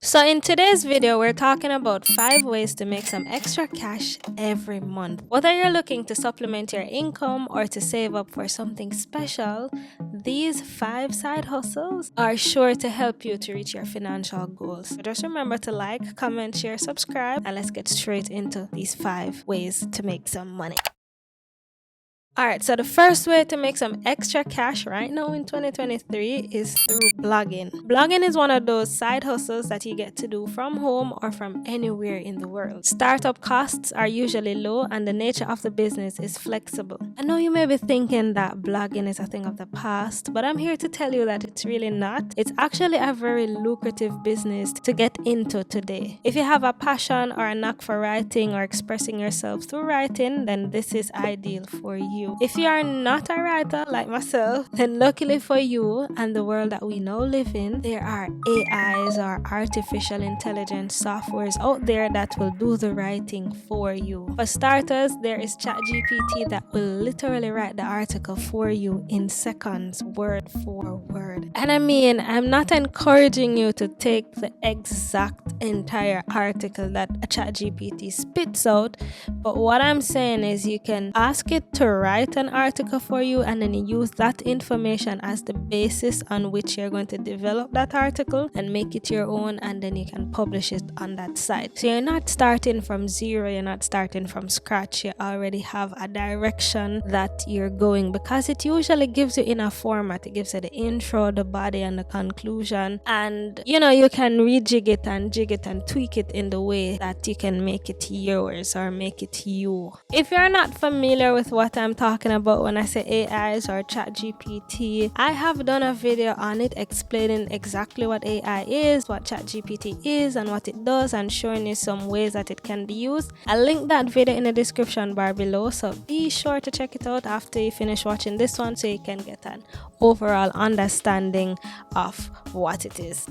So in today's video, we're talking about 5 ways to make some extra cash every month. Whether you're looking to supplement your income or to save up for something special, these 5 side hustles are sure to help you to reach your financial goals. So just remember to like, comment, share, subscribe, and let's get straight into these 5 ways to make some money. Alright, so the first way to make some extra cash right now in 2023 is through blogging. Blogging is one of those side hustles that you get to do from home or from anywhere in the world. Startup costs are usually low and the nature of the business is flexible. I know you may be thinking that blogging is a thing of the past, but I'm here to tell you that it's really not. It's actually a very lucrative business to get into today. If you have a passion or a knack for writing or expressing yourself through writing, then this is ideal for you. If you are not a writer like myself, then luckily for you and the world that we now live in, there are AIs or artificial intelligence softwares out there that will do the writing for you. For starters, there is ChatGPT that will literally write the article for you in seconds, word for word. And I mean, I'm not encouraging you to take the exact entire article that a ChatGPT spits out, but what I'm saying is you can ask it to write an article for you and then you use that information as the basis on which you're going to develop that article and make it your own, and then you can publish it on that site. So you're not starting from zero, you're not starting from scratch, you already have a direction that you're going, because it usually gives you in a format. It gives you the intro, the body, and the conclusion, and you can rejig it and jig it and tweak it in the way that you can make it yours or make it you. If you're not familiar with what I'm talking about when I say AIs or ChatGPT, I have done a video on it explaining exactly what AI is, what ChatGPT is, and what it does, and showing you some ways that it can be used. I'll link that video in the description bar below, so be sure to check it out after you finish watching this one so you can get an overall understanding of what it is.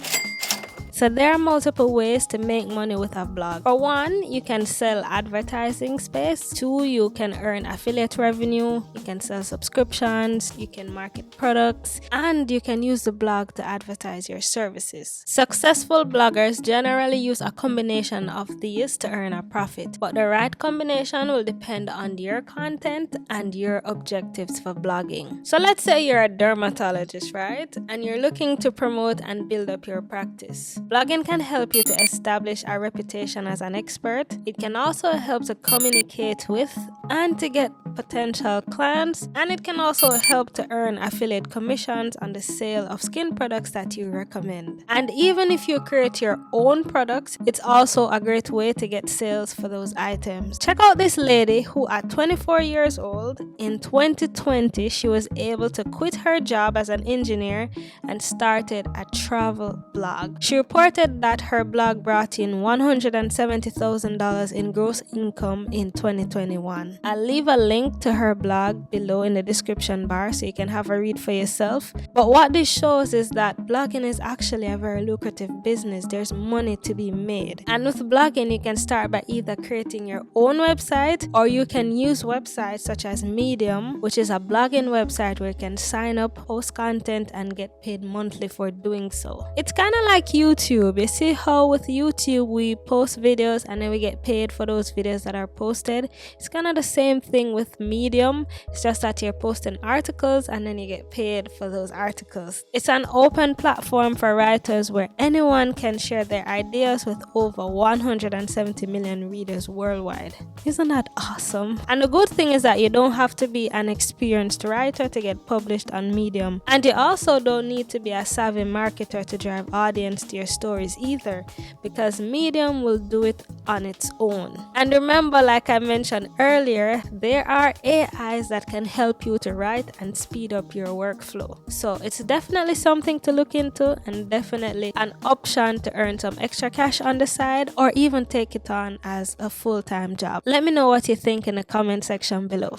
So there are multiple ways to make money with a blog. For one, you can sell advertising space. 2, you can earn affiliate revenue. You can sell subscriptions. You can market products. And you can use the blog to advertise your services. Successful bloggers generally use a combination of these to earn a profit. But the right combination will depend on your content and your objectives for blogging. So let's say you're a dermatologist, right? And you're looking to promote and build up your practice. Blogging can help you to establish a reputation as an expert. It can also help to communicate with and to get potential clients, and it can also help to earn affiliate commissions on the sale of skin products that you recommend. And even if you create your own products, it's also a great way to get sales for those items. Check out this lady who at 24 years old in 2020 she was able to quit her job as an engineer and started a travel blog. She reported that her blog brought in $170,000 in gross income in 2021. I'll leave a link to her blog below in the description bar so you can have a read for yourself. But what this shows is that blogging is actually a very lucrative business. There's money to be made. And with blogging, you can start by either creating your own website, or you can use websites such as Medium, which is a blogging website where you can sign up, post content, and get paid monthly for doing so. It's kind of like YouTube. You see how with YouTube we post videos and then we get paid for those videos that are posted? It's kind of the same thing with Medium. It's just that you're posting articles and then you get paid for those articles. It's an open platform for writers where anyone can share their ideas with over 170 million readers worldwide. Isn't that awesome? And the good thing is that you don't have to be an experienced writer to get published on Medium, and you also don't need to be a savvy marketer to drive audience to your stories either, because Medium will do it on its own. And remember, like I mentioned earlier, there are AIs that can help you to write and speed up your workflow. So it's definitely something to look into, and definitely an option to earn some extra cash on the side, or even take it on as a full-time job. Let me know what you think in the comment section below.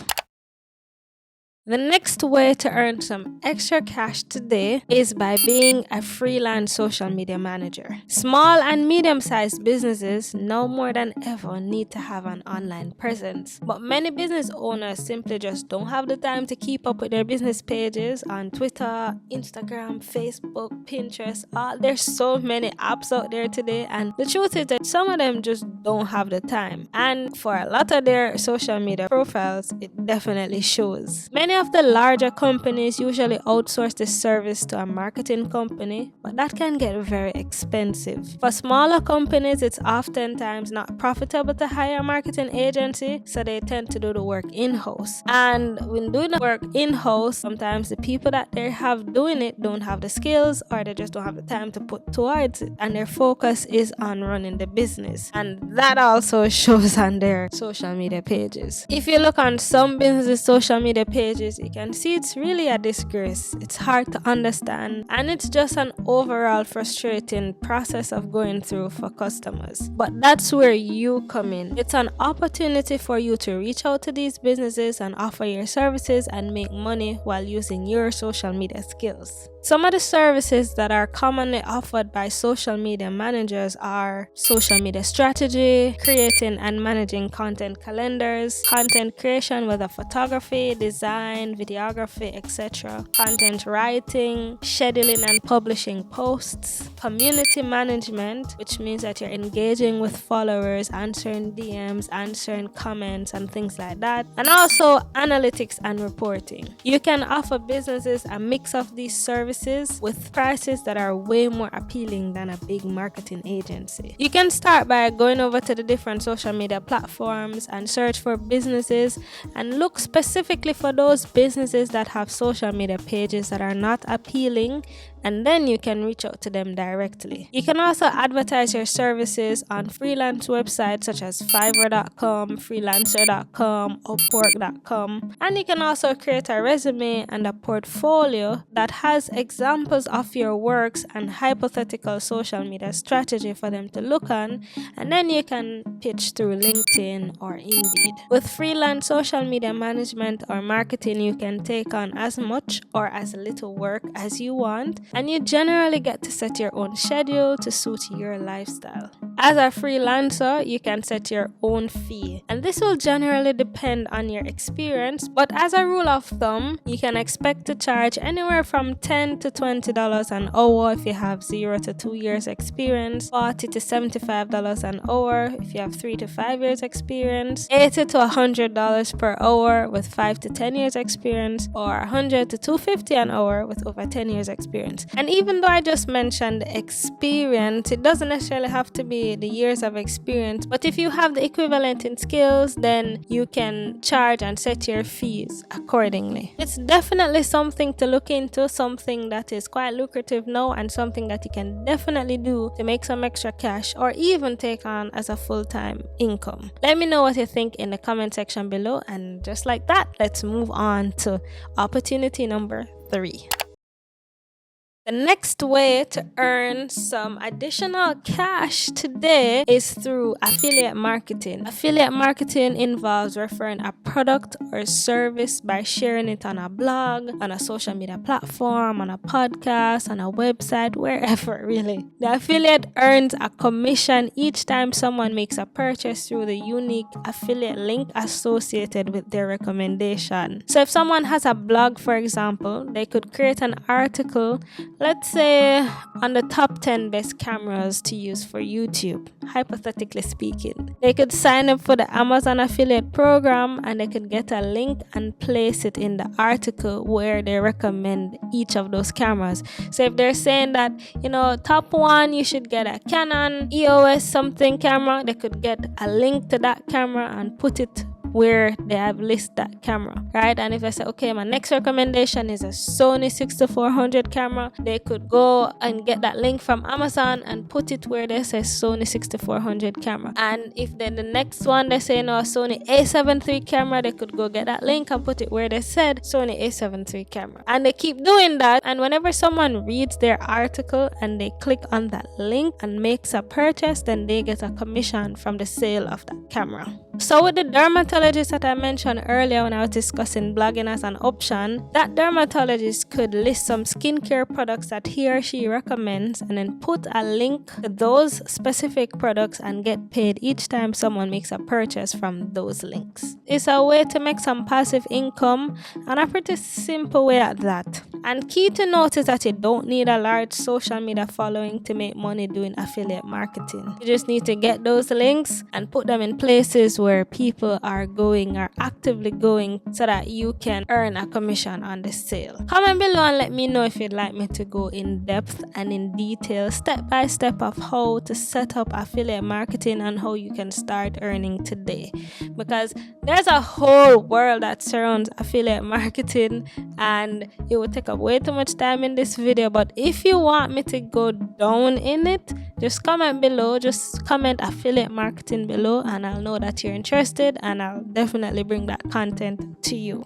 The next way to earn some extra cash today is by being a freelance social media manager. Small and medium-sized businesses now more than ever need to have an online presence. But many business owners simply just don't have the time to keep up with their business pages on Twitter, Instagram, Facebook, Pinterest. There's so many apps out there today, and the truth is that some of them just don't have the time. And for a lot of their social media profiles, it definitely shows. Many of the larger companies usually outsource this service to a marketing company, but that can get very expensive. For smaller companies, it's oftentimes not profitable to hire a marketing agency, so they tend to do the work in-house. And when doing the work in-house, sometimes the people that they have doing it don't have the skills, or they just don't have the time to put towards it, and their focus is on running the business. And that also shows on their social media pages. If you look on some businesses' social media pages, you can see it's really a disgrace. It's hard to understand, and it's just an overall frustrating process of going through for customers. But that's where you come in. It's an opportunity for you to reach out to these businesses and offer your services and make money while using your social media skills. Some of the services that are commonly offered by social media managers are social media strategy, creating and managing content calendars, content creation, whether photography, design, videography, etc., content writing, scheduling and publishing posts, community management, which means that you're engaging with followers, answering DMs, answering comments and things like that, and also analytics and reporting. You can offer businesses a mix of these services with prices that are way more appealing than a big marketing agency. You can start by going over to the different social media platforms and search for businesses and look specifically for those businesses that have social media pages that are not appealing, and then you can reach out to them directly. You can also advertise your services on freelance websites such as Fiverr.com, Freelancer.com, Upwork.com, and you can also create a resume and a portfolio that has examples of your works and hypothetical social media strategy for them to look on, and then you can pitch through LinkedIn or Indeed. With freelance social media management or marketing, you can take on as much or as little work as you want, and you generally get to set your own schedule to suit your lifestyle. As a freelancer, you can set your own fee, and this will generally depend on your experience, but as a rule of thumb, you can expect to charge anywhere from $10 to $20 an hour if you have 0 to 2 years experience, $40 to $75 an hour if you have 3 to 5 years experience, $80 to $100 per hour with 5 to 10 years experience, or $100 to $250 an hour with over 10 years experience. And even though I just mentioned experience, it doesn't necessarily have to be the years of experience, but if you have the equivalent in skills, then you can charge and set your fees accordingly. It's definitely something to look into, something that is quite lucrative now, and something that you can definitely do to make some extra cash or even take on as a full-time income. Let me know what you think in the comment section below, and just like that, let's move on to opportunity number 3. The next way to earn some additional cash today is through affiliate marketing. Affiliate marketing involves referring a product or service by sharing it on a blog, on a social media platform, on a podcast, on a website, wherever really. The affiliate earns a commission each time someone makes a purchase through the unique affiliate link associated with their recommendation. So if someone has a blog, for example, they could create an article, let's say on the top 10 best cameras to use for YouTube, hypothetically speaking. They could sign up for the Amazon affiliate program, and they could get a link and place it in the article where they recommend each of those cameras. So if they're saying that, top 1, you should get a Canon EOS something camera, they could get a link to that camera and put it where they have listed that camera, right? And if I say, okay, my next recommendation is a Sony 6400 camera, they could go and get that link from Amazon and put it where they say Sony 6400 camera. And if then the next one they say a Sony A7 III camera, they could go get that link and put it where they said Sony A7 III camera. And they keep doing that, and whenever someone reads their article and they click on that link and makes a purchase, then they get a commission from the sale of that camera. So with the dermatologist that I mentioned earlier when I was discussing blogging as an option, that dermatologist could list some skincare products that he or she recommends and then put a link to those specific products and get paid each time someone makes a purchase from those links. It's a way to make some passive income and a pretty simple way at that. And key to note is that you don't need a large social media following to make money doing affiliate marketing. You just need to get those links and put them in places where people are actively going so that you can earn a commission on the sale. Comment below and let me know if you'd like me to go in depth and in detail, step by step of how to set up affiliate marketing and how you can start earning today. Because there's a whole world that surrounds affiliate marketing and it would take up way too much time in this video, but if you want me to go down in it, just comment below, just comment affiliate marketing below and I'll know that you're interested and I'll definitely bring that content to you.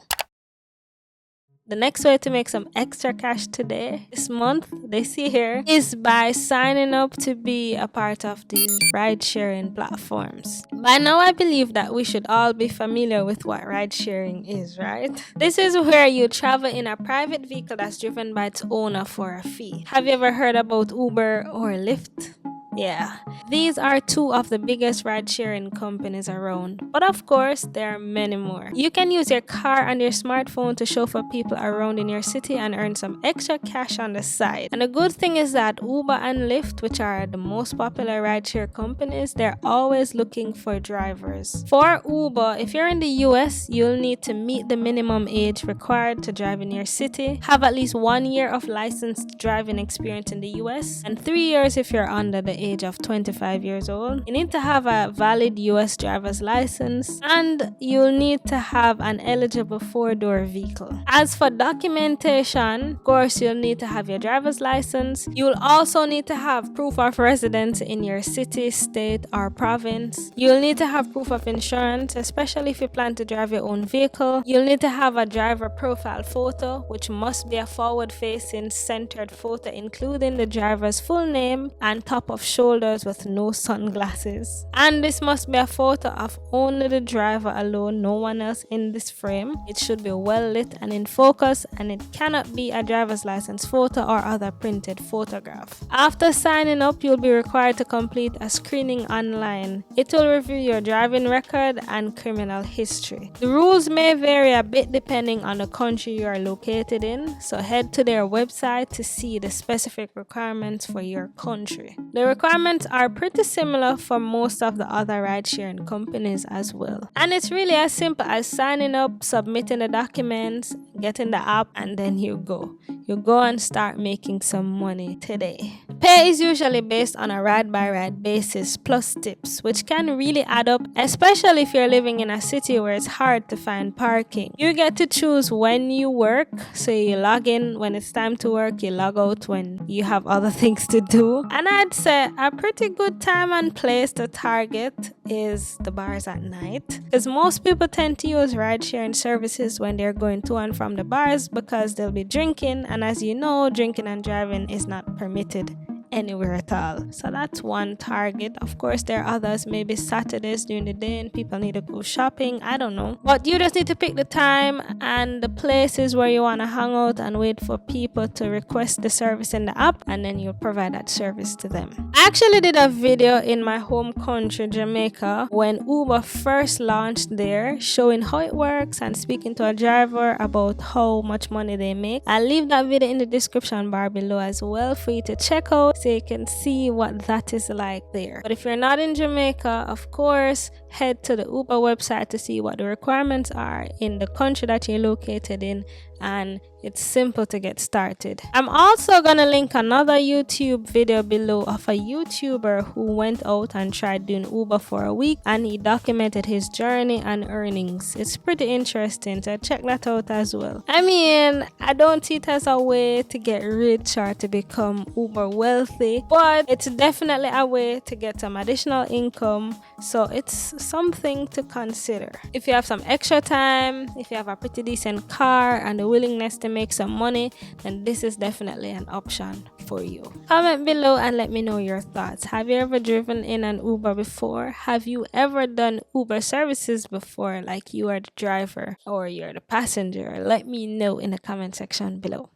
The next way to make some extra cash this month, this year, is by signing up to be a part of these ride-sharing platforms. By now, I believe that we should all be familiar with what ride-sharing is, right? This is where you travel in a private vehicle that's driven by its owner for a fee. Have you ever heard about Uber or Lyft? Yeah, these are two of the biggest ride-sharing companies around, but of course there are many more. You can use your car and your smartphone to chauffeur people around in your city and earn some extra cash on the side. And the good thing is that Uber and Lyft, which are the most popular ride-share companies, they're always looking for drivers. For Uber, if you're in the US, you'll need to meet the minimum age required to drive in your city, have at least 1 year of licensed driving experience in the US, and 3 years if you're under the age of 25 years old. You need to have a valid US driver's license and you'll need to have an eligible 4-door vehicle. As for documentation, of course you'll need to have your driver's license. You'll also need to have proof of residence in your city, state or province. You'll need to have proof of insurance, especially if you plan to drive your own vehicle. You'll need to have a driver profile photo, which must be a forward-facing centered photo including the driver's full name and top of shoulders with no sunglasses. And this must be a photo of only the driver alone, no one else in this frame. It should be well lit and in focus, and it cannot be a driver's license photo or other printed photograph. After signing up, you'll be required to complete a screening online. It will review your driving record and criminal history. The rules may vary a bit depending on the country you are located in, so head to their website to see the specific requirements for your country. The requirements are pretty similar for most of the other ride-sharing companies as well. And it's really as simple as signing up, submitting the documents, getting the app, and then you go. You go and start making some money today. Pay is usually based on a ride-by-ride basis plus tips, which can really add up, especially if you're living in a city where it's hard to find parking. You get to choose when you work, so you log in when it's time to work, you log out when you have other things to do. And I'd say a pretty good time and place to target is the bars at night, because most people tend to use ride-sharing services when they're going to and from the bars because they'll be drinking, and as you know, drinking and driving is not permitted anywhere at all. So that's one target. Of course, there are others, maybe Saturdays during the day and people need to go shopping. I don't know. But you just need to pick the time and the places where you want to hang out and wait for people to request the service in the app, and then you'll provide that service to them. I actually did a video in my home country, Jamaica, when Uber first launched there, showing how it works and speaking to a driver about how much money they make. I'll leave that video in the description bar below as well for you to check out, so you can see what that is like there. But if you're not in Jamaica, of course, head to the Uber website to see what the requirements are in the country that you're located in, and it's simple to get started. I'm also gonna link another YouTube video below of a YouTuber who went out and tried doing Uber for a week, and he documented his journey and earnings. It's pretty interesting, so check that out as well. I mean, I don't see it as a way to get rich or to become uber wealthy, but it's definitely a way to get some additional income, so it's something to consider. If you have some extra time, if you have a pretty decent car and the the willingness to make some money, then this is definitely an option for you. Comment below and let me know your thoughts. Have you ever driven in an Uber before? Have you ever done Uber services before, like you are the driver or you're the passenger? Let me know in the comment section below.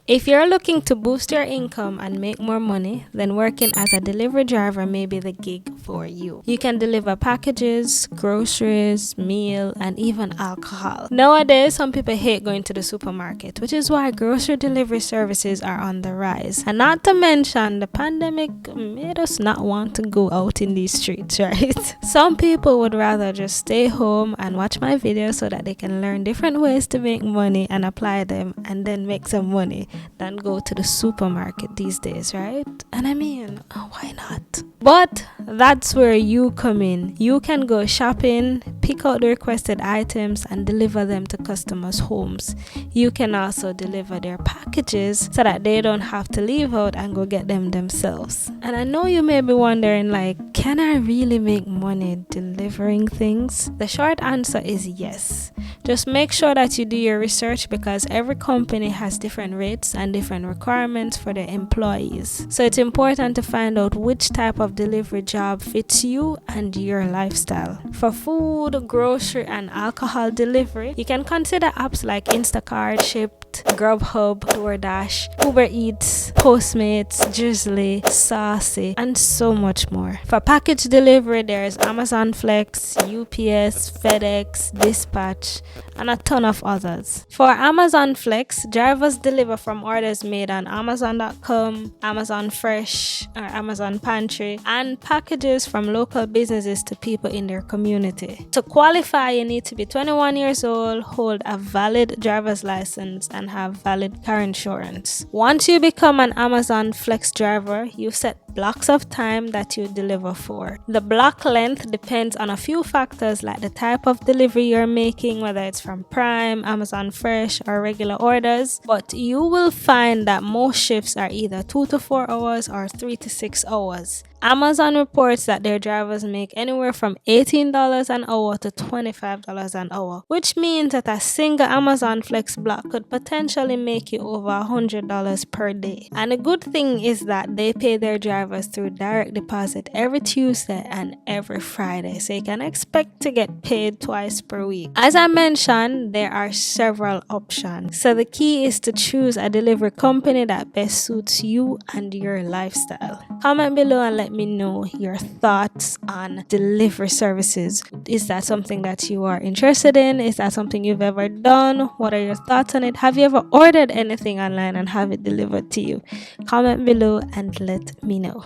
If you're looking to boost your income and make more money, then working as a delivery driver may be the gig for you. You can deliver packages, groceries, meal, and even alcohol. Nowadays, some people hate going to the supermarket, which is why grocery delivery services are on the rise. And not to mention, the pandemic made us not want to go out in these streets, right? Some people would rather just stay home and watch my videos so that they can learn different ways to make money and apply them and then make some money than go to the supermarket these days, right? And I mean, why not? But that's where you come in. You can go shopping, pick out the requested items and deliver them to customers' homes. You can also deliver their packages so that they don't have to leave out and go get them themselves. And I know you may be wondering, like, can I really make money delivering things? The short answer is yes. Just make sure that you do your research, because every company has different rates and different requirements for their employees. So it's important to find out which type of delivery job fits you and your lifestyle. For food, grocery, and alcohol delivery, you can consider apps like Instacart, Shipt, Grubhub, DoorDash, Uber Eats, Postmates, Drizzly, Saucy, and so much more. For package delivery, there's Amazon Flex, UPS, FedEx, Dispatch, and a ton of others. For Amazon Flex, drivers deliver from orders made on Amazon.com, Amazon Fresh, or Amazon Pantry, and packages from local businesses to people in their community. To qualify, you need to be 21 years old, hold a valid driver's license, and have valid car insurance. Once you become an Amazon Flex driver, you set blocks of time that you deliver for. The block length depends on a few factors like the type of delivery you're making, whether it's from Prime, Amazon Fresh, or regular orders, but you will find that most shifts are either 2 to 4 hours or 3 to 6 hours. Amazon reports that their drivers make anywhere from $18 an hour to $25 an hour, which means that a single Amazon Flex block could potentially make you over $100 per day. And the good thing is that they pay their drivers through direct deposit every Tuesday and every Friday, so you can expect to get paid twice per week. As I mentioned, there are several options, so the key is to choose a delivery company that best suits you and your lifestyle. Comment below and let me know your thoughts on delivery services. Is that something that you are interested in? Is that something you've ever done? What are your thoughts on it? Have you ever ordered anything online and have it delivered to you? Comment below and let me know.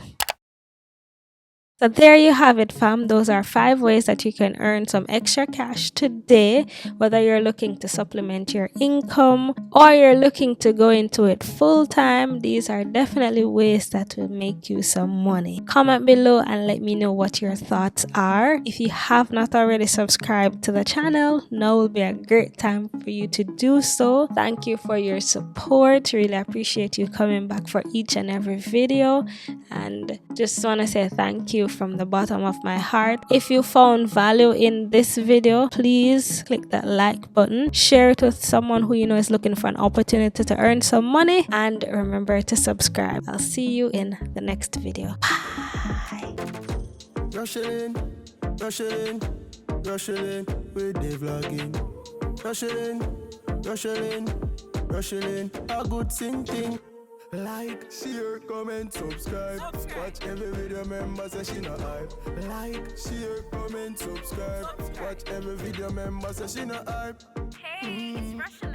So there you have it, fam. Those are 5 ways that you can earn some extra cash today, whether you're looking to supplement your income or you're looking to go into it full time. These are definitely ways that will make you some money. Comment below and let me know what your thoughts are. If you have not already subscribed to the channel, now will be a great time for you to do so. Thank you for your support. Really appreciate you coming back for each and every video, and just want to say thank you from the bottom of my heart. If you found value in this video, please click that like button, share it with someone who you know is looking for an opportunity to earn some money, and remember to subscribe. I'll see you in the next video. Bye. Rochielin, Rochielin, Rochielin, with the vlogging. Rochielin, Rochielin, Rochielin, a good thing. Like, share, comment, subscribe. Watch every video, member say she no hype. Like, share, comment, subscribe. Watch every video, member say she no hype. Hey, it's Rochielin.